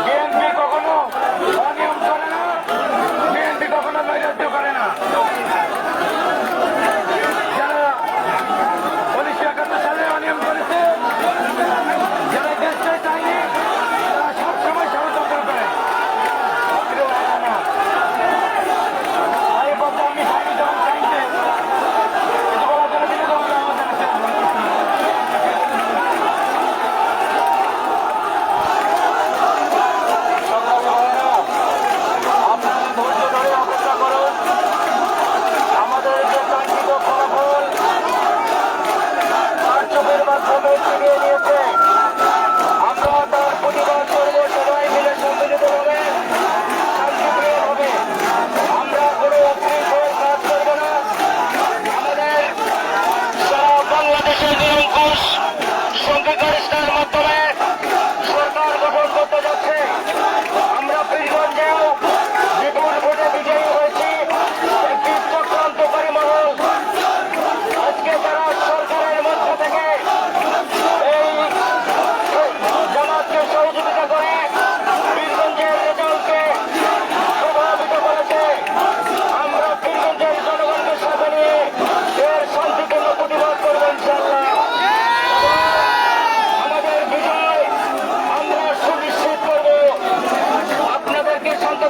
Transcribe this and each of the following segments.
BNP কখনো অনিয়ম করে না, বিএনপি কখনো নৈরাজ্য করে না। যারা 1971 সালে অনিয়ম করেছে, যারা দেশটা চায়নি, তারা সবসময় ষড়যন্ত্র করে। এই পথে আমি সাইনি যখন চাইছে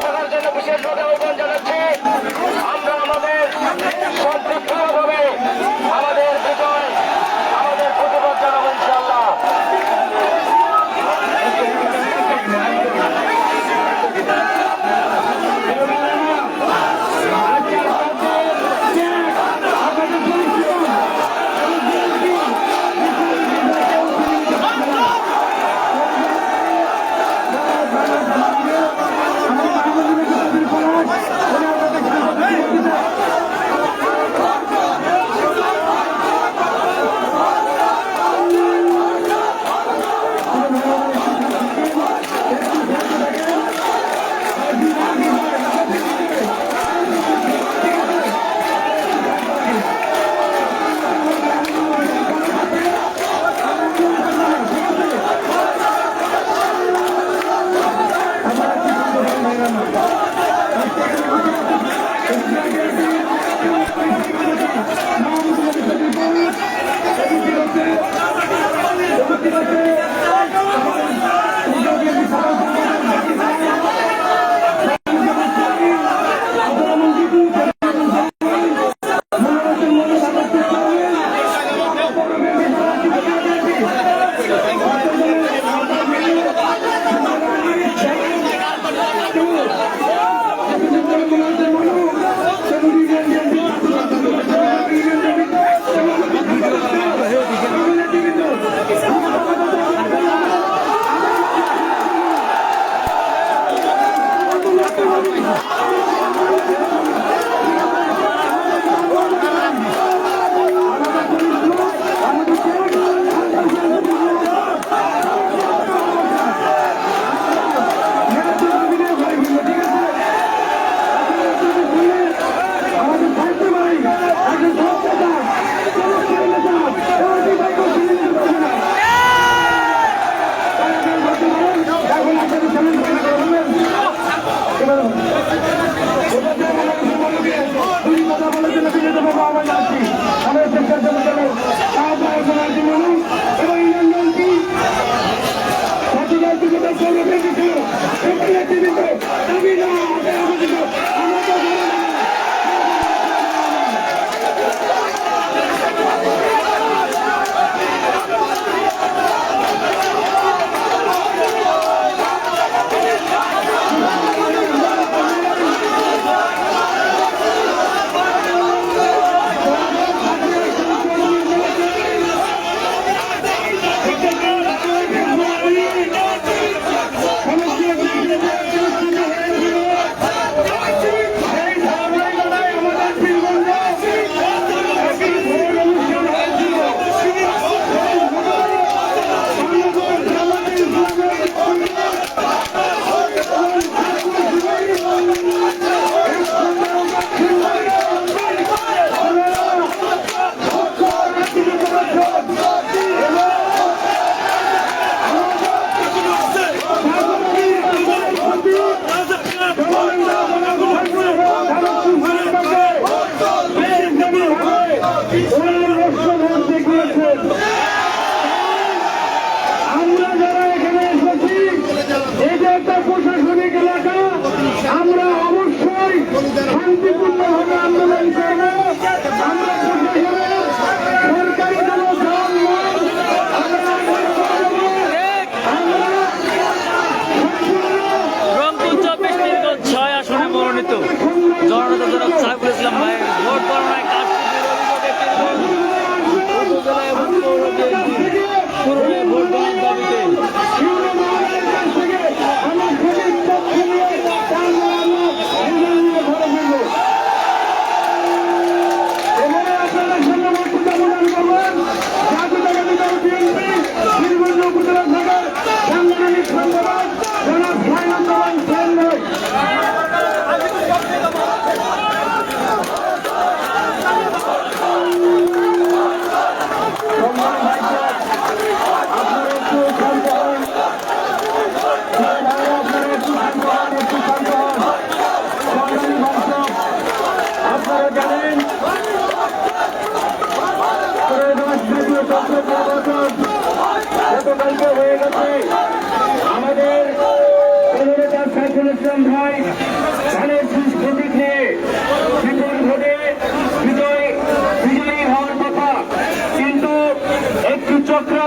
বলার জন্য বিনোদন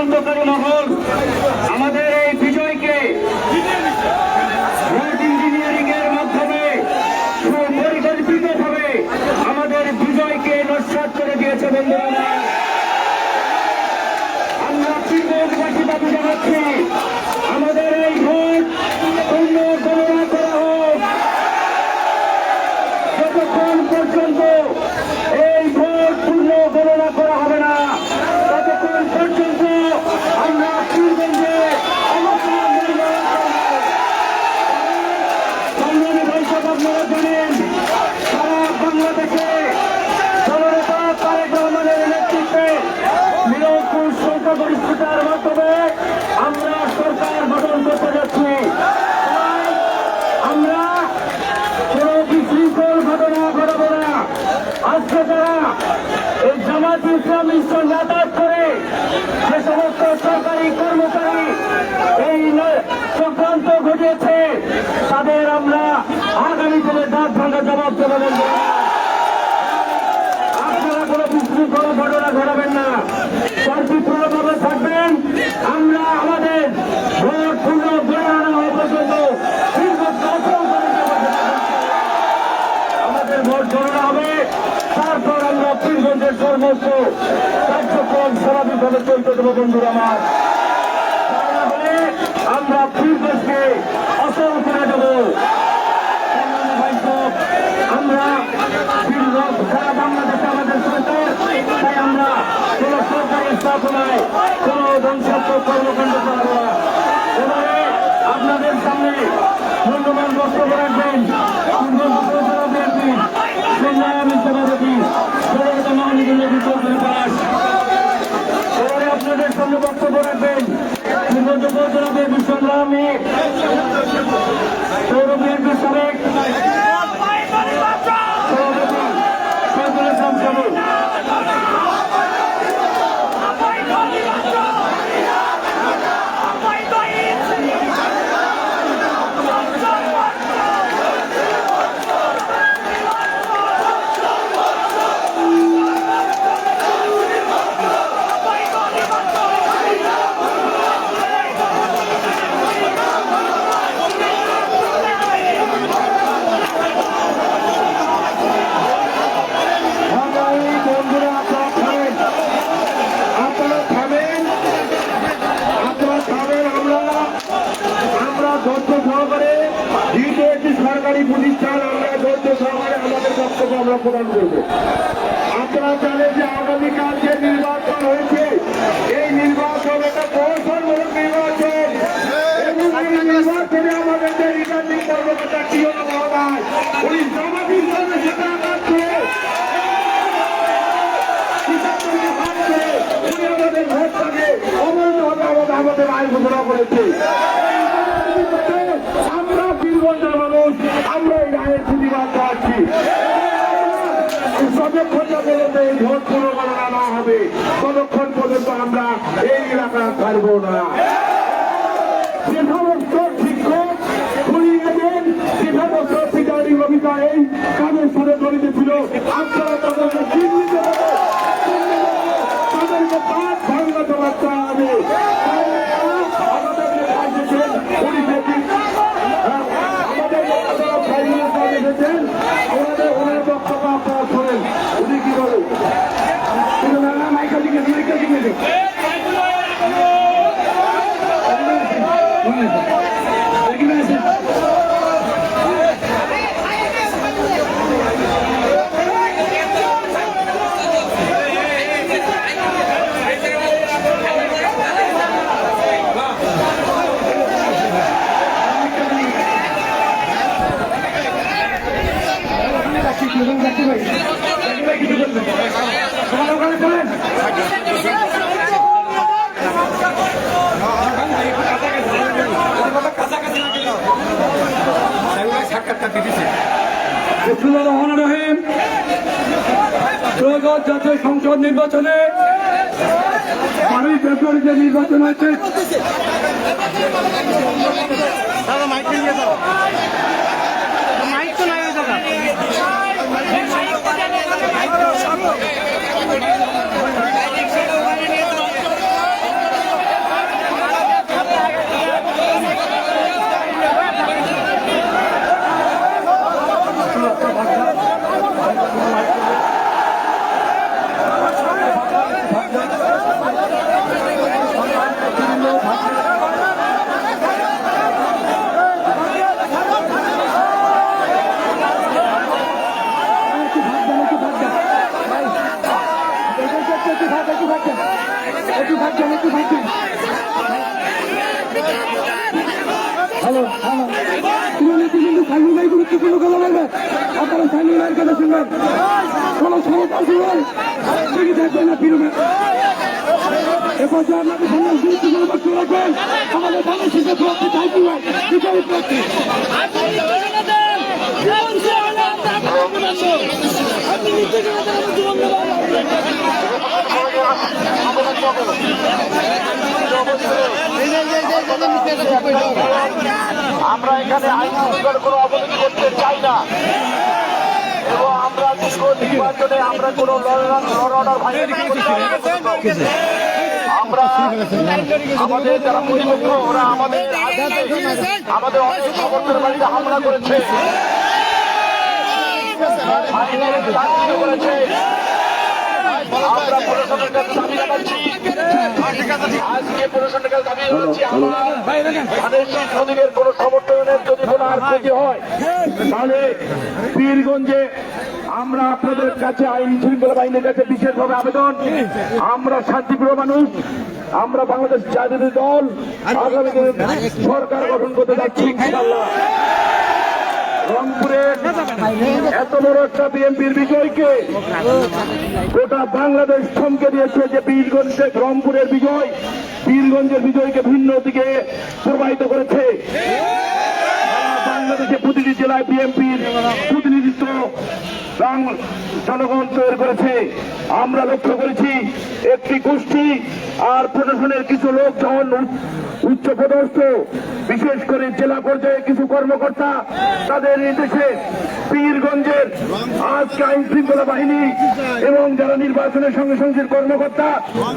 চক্রান্তকারী মহল আমাদের এই বিজয়কে ভোট ইঞ্জিনিয়ারিং এর মাধ্যমে সুপরিকল্পিতভাবে আমাদের বিজয়কে নস্যাৎ করে দিয়েছে। বন্ধুরা, আমরা পীরগঞ্জবাসী দাবি জানাচ্ছি আমাদের এই ভোট পূর্ণ গণনা করা হোক। যতক্ষণ পর্যন্ত এই ভোট পূর্ণ গণনা করা হবে না ততক্ষণ পর্যন্ত আমরা পীরগঞ্জে সংগ্রামী বৈঠক আপনারা জানেন সারা বাংলাদেশে জননেতা তারেক রহমানের নেতৃত্বে নিরঙ্কুশ সংখ্যাগরিষ্ঠতার মাধ্যমে আমরা সরকার গঠন করতে যাচ্ছি। আমরা কোন বিশৃঙ্খল ঘটনা ঘটাবো না। আজকে যারা এই জামাত ইসলামী যাতায়াত করে যে সমস্ত সরকারি কর্মচারী এই চক্রান্ত ঘটিয়েছে তাদের আমরা আগামী দিনে দাঁত ভাঙা জবাব দেবেন। আপনারা কোনো বিশৃঙ্খল ঘটনা ঘটাবেন না, শান্তিপূর্ণভাবে থাকবেন। আমরা আমাদের ভোট পূর্ণ গণনা হওয়া পর্যন্ত আমাদের ভোট গণনা হবে, তারপর আমরা পীরগঞ্জের সমস্ত কার্যক্রম স্বাভাবিকভাবে চলতে দেবো। বন্ধুরা আমার, তাহলে আমরা পীরগঞ্জকে অচল করে দেবো। আমরা সারা বাংলাদেশে আমাদের সরকার, তাই আমরা কোন সরকারি স্থাপনায় কোন ধ্বংসাত্মক কর্মকাণ্ড চালাবো না। এবারে আপনাদের সামনে মূল্যবান বক্তব্য রাখবেন এবারে আপনাদের সামনে বক্তব্য রাখবেন উপজেলা বিশ্বগ্রামী পৌর বিএনপির সাবেক সরকারি প্রতিষ্ঠান আমরা ধৈর্য সহকারে আমাদের বক্তব্য আমরা প্রদান করব। আপনারা জানেন যে আগামীকাল যে নির্বাচন হয়েছে এই নির্বাচন একটা কৌশলমূলক নির্বাচন এবং এই নির্বাচনে আমাদের যে রিটার্নিং কর্মকর্তা টিওনা মহোদয় উনি জামাত ইসলামের সাথে আঘাত করে উনি আমাদের ভোটটাকে অবৈধভাবে আমাদের আইন ঘোষণা করেছে। আমরা পীরগঞ্জের মানুষ, আমরা এই রায়ের প্রতিবাদ করছি। যতক্ষণ পর্যন্ত এই ভোট পুনর্গণনা না হবে ততক্ষণ পর্যন্ত আমরা এই এলাকায় ছাড়বো না। যে সমস্ত শিক্ষক খুলিয়েছেন, যে সমস্ত প্রিজাইডিং অফিসার এই কাজের সাথে জড়িত ছিল, আপনারা তাদেরকে চিহ্নিত করে তাদেরকে পাঁচ ভাঙা জবাব দেওয়া হবে। ওনার বক্তব্য আপনারা শোনেন, উনি কি বলেন মাইকেল দিকে ত্রয়োদশ জাতীয় সংসদ নির্বাচনে 12ই ফেব্রুয়ারি যে নির্বাচন হয়েছে হ্যালো হ্যালো কিন্তু সাইনুল ভাই গুরুত্বপূর্ণ কথা বলবে আপনারা সাইনুল ভাইয়ের কথা শুনবেন কোনো সমস্যা শুনবেন ঠিকই থাকবেন না ফিরবে এরপর যে আপনাদের সামনে গুরুত্বপূর্ণ বক্তব্য রাখবেন আমাদের বাংলাদেশের প্রার্থী সাইনুল ভাই বিজয়ী প্রার্থী আমরা এখানে আইন শৃঙ্খলার কোনো অবনতি করতে চাই না এবং আমরা দীর্ঘ নির্বাচনে আমরা কোনো লড়ার ভাই আমরা আমাদের যারা প্রতিপক্ষ ওরা আমাদের অনেক সমর্থনের বাড়িতে হামলা করেছে করেছে আমরা প্রশাসনের কাছে দাবি জানাচ্ছি আজকে প্রশাসনের কাছে দাবি জানাচ্ছি ধানের শীষ প্রতীকের কোন সমর্থনের যদি কোনো আর ক্ষতি হয় তাহলে পীরগঞ্জে আমরা আপনাদের কাছে আইন শৃঙ্খলা বাহিনীর কাছে বিশেষভাবে আবেদন আমরা শান্তিপ্রিয় মানুষ আমরা বাংলাদেশ জাতীয় দল আগামী দিনে সরকার গঠন করতে যাচ্ছি ইনশাআল্লাহ রংপুরে এত বড় একটা বিএনপির বিজয়কে গোটা বাংলাদেশ থমকে দিয়েছে যে বীরগঞ্জে রংপুরের বিজয় বীরগঞ্জের বিজয়কে ভিন্ন দিকে প্রবাহিত করেছে বাংলাদেশে প্রতিটি জেলায় বিএনপির প্রতিনিধিত্ব জনগণ তৈরি করেছে আমরা লক্ষ্য করেছি একটি গোষ্ঠী আর প্রশাসনের কিছু লোক যখন উচ্চ পদস্থ বিশেষ করে জেলা পর্যায়ে কিছু কর্মকর্তা তাদের নির্দেশে পীরগঞ্জের আজকে আইন শৃঙ্খলা বাহিনী এবং যারা নির্বাচনের সঙ্গে সঙ্গে কর্মকর্তা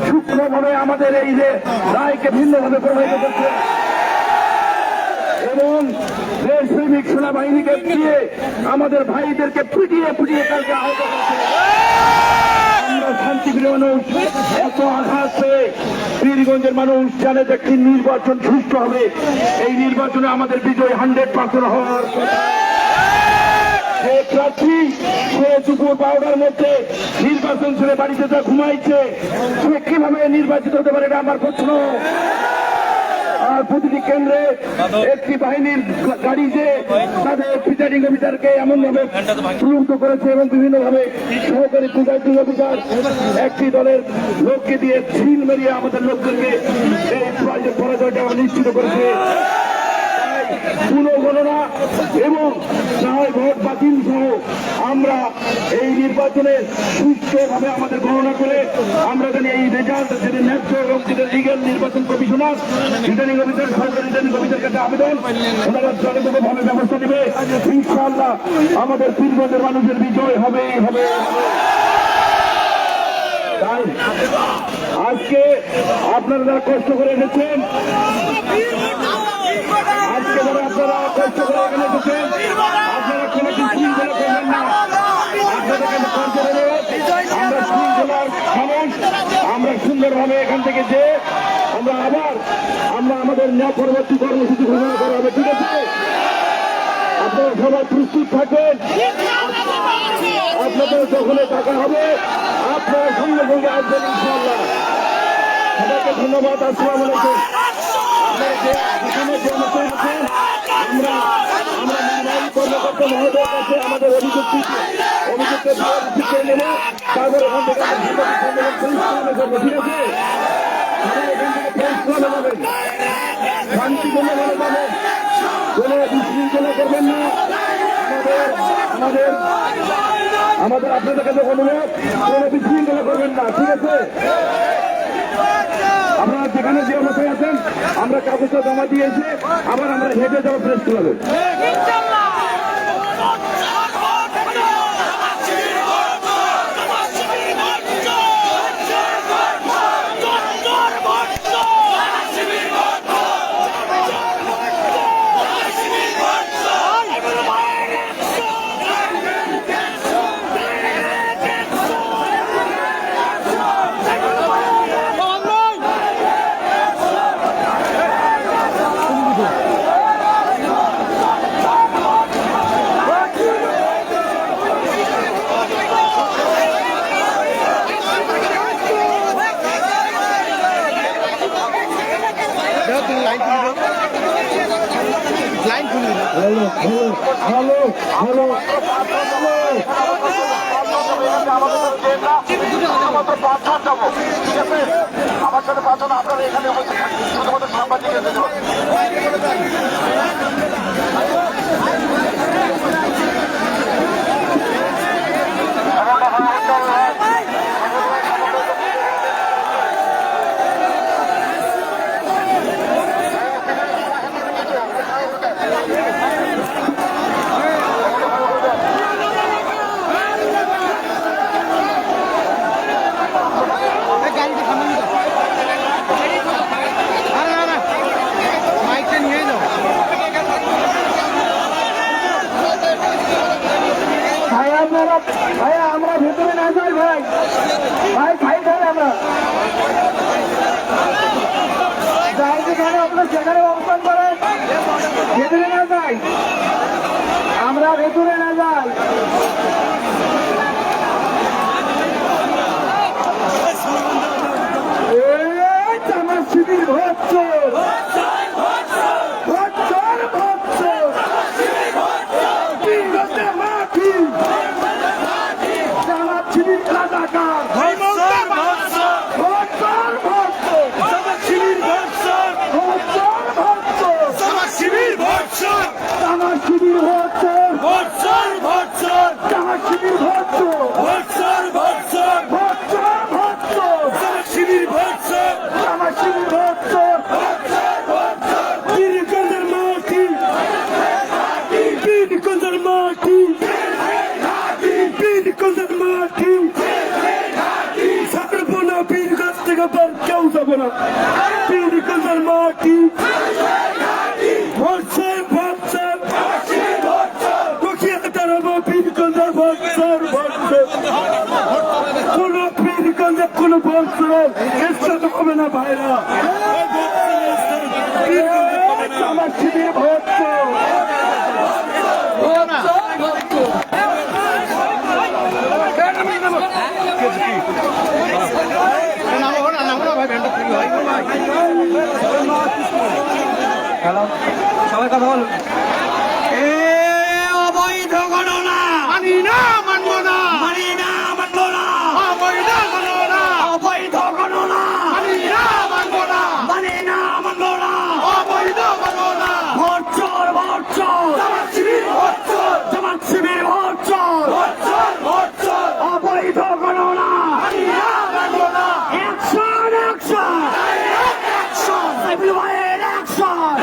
সূক্ষ্মভাবে আমাদের এই যে রায়কে ভিন্নভাবে প্রভাবিত করছে এবং দেশপ্রেমিক সেনাবাহিনীকে দিয়ে আমাদের ভাইদেরকে পিটিয়ে পিটিয়ে কালকে আহত করেছে আমরা শান্তিপ্রিয় মানুষ এত আঘাত পেয়ে পীরগঞ্জের মানুষ জানে যে একটি নির্বাচন সুষ্ঠু হবে এই নির্বাচনে আমাদের বিজয় 100% হওয়ার যে প্রার্থী সে দুপুর 12টার মধ্যে নির্বাচন ছেড়ে বাড়িতে যা ঘুমাইছে সে কিভাবে নির্বাচিত হতে পারে এটা আমার প্রশ্ন আর প্রতিটি কেন্দ্রে একটি বাহিনীর গাড়ি যে তাদের প্রিজাইডিং অফিসারকে এমন ভাবে প্রযুক্ত করেছে এবং বিভিন্ন ভাবে সহকারী প্রিজাইডিং অফিসার একটি দলের লোককে দিয়ে ছিল মেরিয়ে আমাদের লোকদেরকে এই পরাজয়টা নিশ্চিত করেছে পুনঃগণনা এবং ভোট বাতিল সহ আমরা এই নির্বাচনে সুষ্ঠুভাবে আমাদের গণনা করে আমরা জানি এই রেজাল্ট যেটা ন্যায্য এবং যেটা লিগ্যাল নির্বাচন কমিশনার রিটার্নিং অফিসার সরকারি রিটার্নিং অফিসার কাছে আবেদন ওনারা জনগণভাবে ব্যবস্থা নেবে ইনশাআল্লাহ আমাদের পীরগঞ্জের মানুষের বিজয় হবে হবে তাই আজকে আপনারা যারা কষ্ট করে এসেছেন আজকে যারা আপনারা কষ্ট করে এখানে এসেছেন আপনারা কোনো শৃঙ্খলা করবেন না আমরা শৃঙ্খলার মানুষ আমরা সুন্দরভাবে এখান থেকে যে আমরা আবার আমাদের ন্যায় পরবর্তী কর্মসূচি ঘোষণা করা হবে ঠিক আছে আপনারা সবাই প্রস্তুত থাকেন আপনাদের যখন টাকা হবে আপনারা সঙ্গে সঙ্গে আসবেন ইনশাআল্লাহ সবাইকে ধন্যবাদ আসসালামু আলাইকুম আমরা নির্বাহী কর্মকর্তা মহোদয়ের কাছে আমাদের অভিযোগকে নেব তারপর এখান থেকে করবো ঠিক আছে সবাই এখান থেকে পরিষ্কার যাবেন শান্তিপূর্ণভাবে যাবেন কোনো বিশৃঙ্খলা করবেন না আমাদের আপনাদের কাছে অনুরোধ কোনো বিশৃঙ্খলা করবেন না ঠিক আছে আপনারা যেখানে যে অবস্থায় আছেন আমরা কাগজটা জমা দিয়েছি আবার আমরা হেঁটে যাবো প্রেস ক্লাবে হ্যালো হ্যালো হ্যালো আমাদের পাঁচজন যাবো, ঠিক আছে? আমার সাথে পাঁচজন, আপনারা এখানে বসে থাকুন, শুধুমাত্র সাংবাদিক এসে যাবেন। ভাইয়া আমরা ভেতরে না যাই ভাই ভাই খাই খাই আমরা যাই যেখানে আপনার সেখানে অবস্থান করেন ভেতরে না যাই আমরা ভেতরে না যাই আমার শিবির হচ্ছে কেউ যাবে না পিরিকন্দার মাটি ভরসর ভরসর পিরিকন্দার ভরসর ভরসর কোন পিরিকন্দার কোন ভরসর এর সাথে হবে না ভাইরা আমার শিবির ভরসর সবাই কথা বলুন অবৈধ গণনা মানি না মানবো না মানি না মানবো না অবৈধ গণনা অবৈধ গণনা মানি না মানবো না মানি না মানবো না অবৈধ গণনা ভরচর ভরচর জামাত শিবির ভরচর জামাত শিবির ভরচর ভরচর ভরচর অবৈধ গণনা মানি না মানবো না অ্যাকশন অ্যাকশন অ্যাকশন সাইফুল ভাইয়ের অ্যাকশন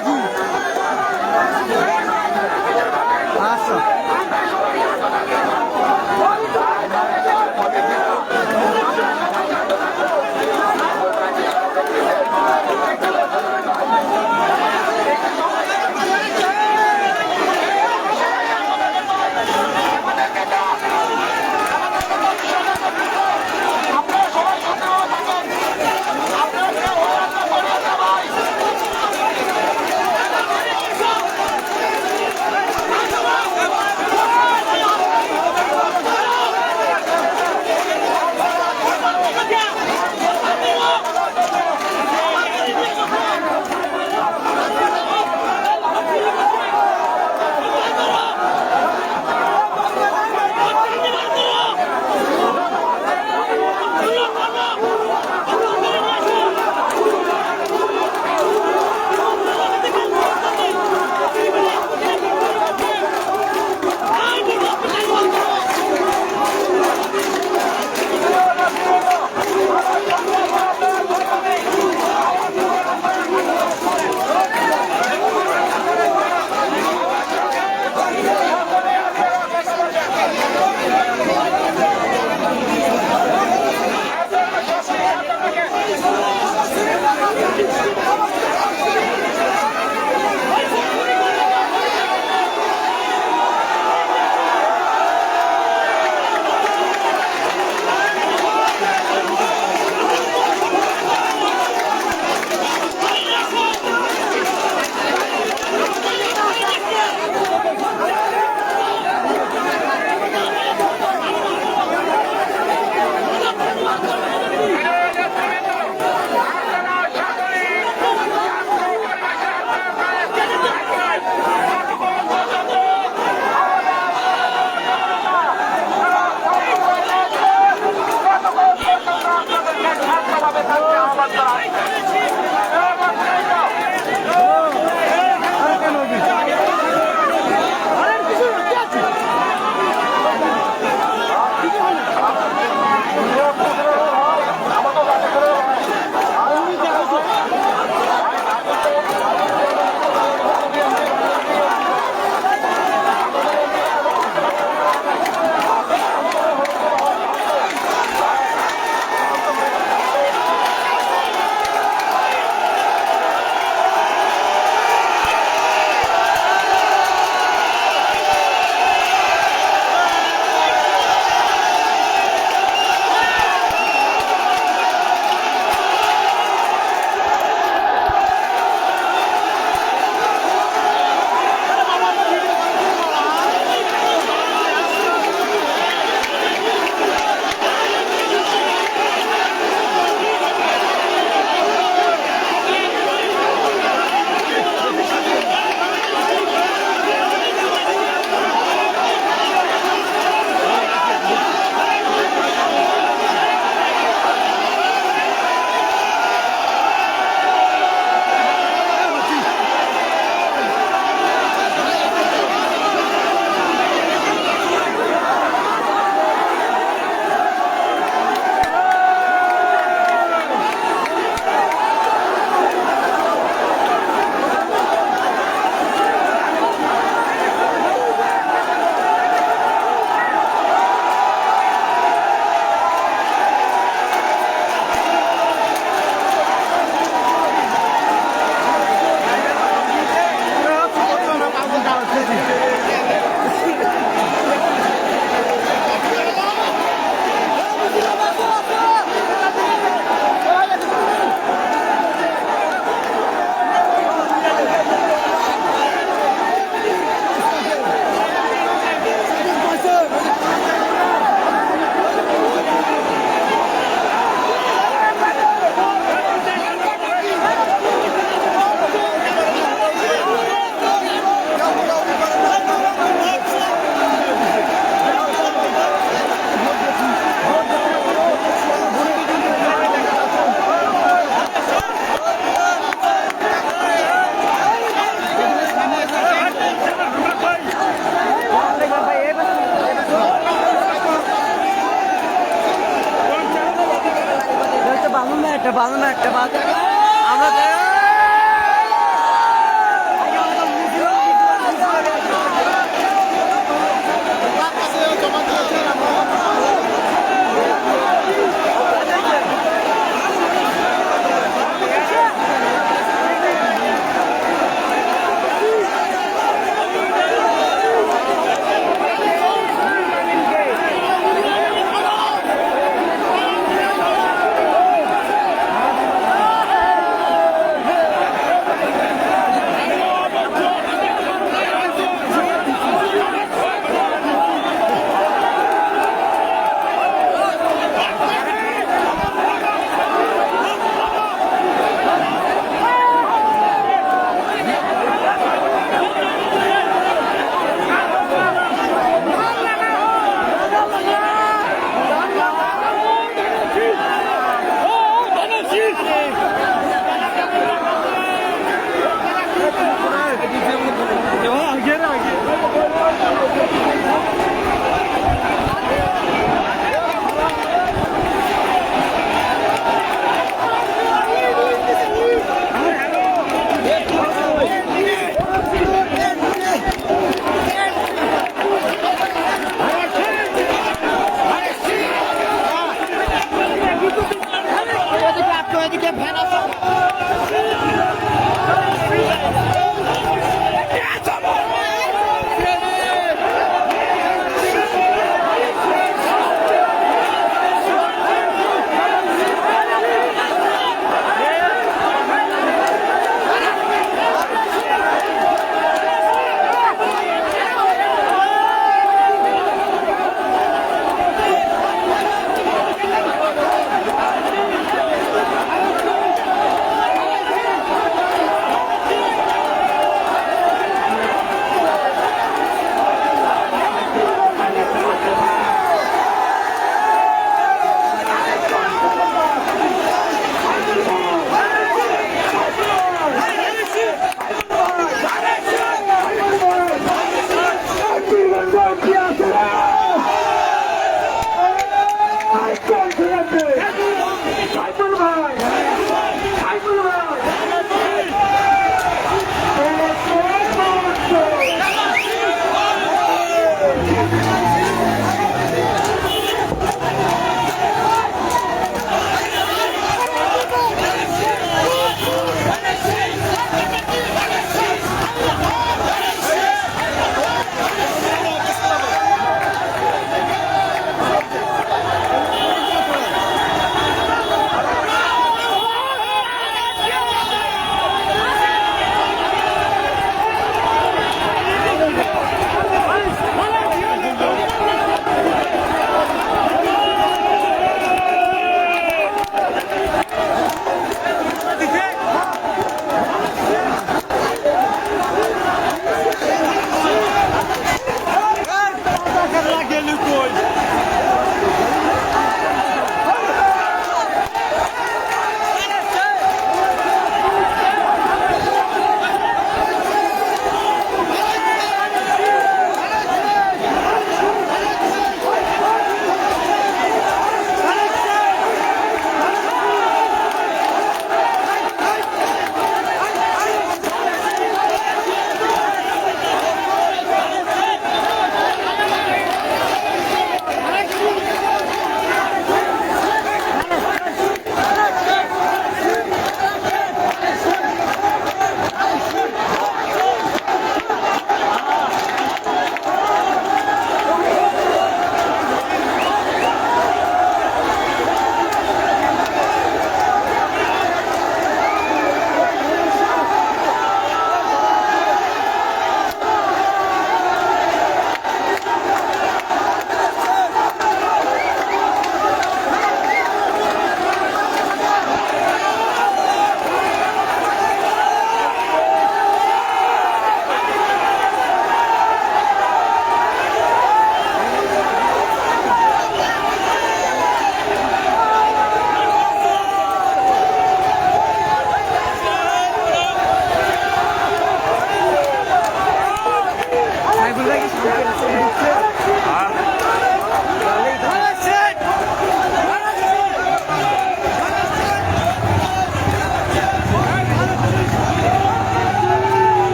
রাখি আচ্ছা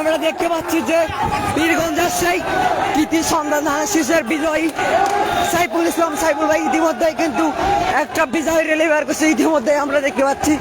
আমরা দেখতে পাচ্ছি যে বীরগঞ্জের সেই কৃতি সন্ধান ধানের বিজয়ী সাইফুল ইসলাম সাইফুল ভাই ইতিমধ্যে কিন্তু একটা বিজয় রেলি বের করছে ইতিমধ্যে আমরা দেখতে পাচ্ছি।